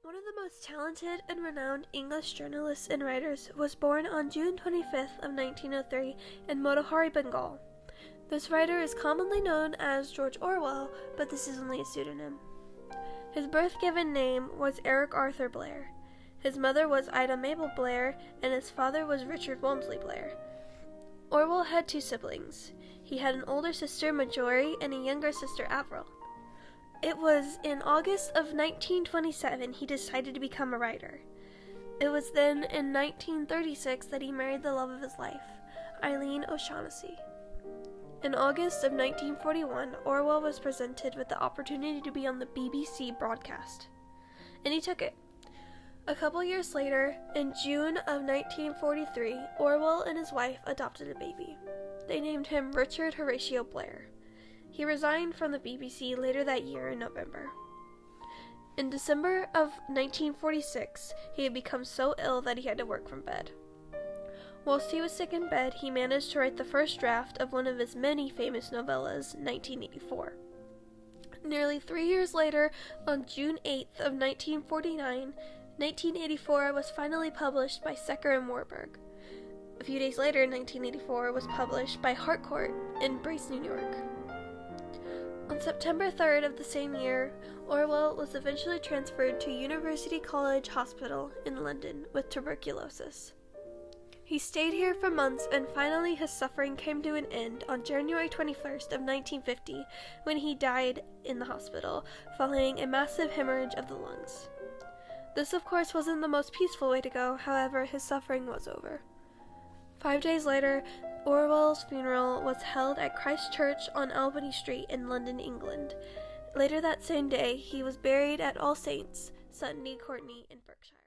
One of the most talented and renowned English journalists and writers was born on June 25th of 1903 in Motihari, Bengal. This writer is commonly known as George Orwell, but this is only a pseudonym. His birth-given name was Eric Arthur Blair. His mother was Ida Mabel Blair, and his father was Richard Walmsley Blair. Orwell had two siblings. He had an older sister, Marjorie, and a younger sister, Avril. It was in August of 1927 he decided to become a writer. It was then in 1936 that he married the love of his life, Eileen O'Shaughnessy. In August of 1941, Orwell was presented with the opportunity to be on the BBC broadcast, and he took it. A couple years later, in June of 1943, Orwell and his wife adopted a baby. They named him Richard Horatio Blair. He resigned from the BBC later that year in November. In December of 1946, he had become so ill that he had to work from bed. Whilst he was sick in bed, he managed to write the first draft of one of his many famous novellas, 1984. Nearly 3 years later, on June 8th of 1949, 1984 was finally published by Secker and Warburg. A few days later, 1984 was published by Harcourt in Brace, New York. On September 3rd of the same year, Orwell was eventually transferred to University College Hospital in London with tuberculosis. He stayed here for months, and finally his suffering came to an end on January 21st of 1950 when he died in the hospital following a massive hemorrhage of the lungs. This, of course, wasn't the most peaceful way to go. However, his suffering was over. 5 days later, Orwell's funeral was held at Christ Church on Albany Street in London, England. Later that same day, he was buried at All Saints, Sutton-Courtenay in Berkshire.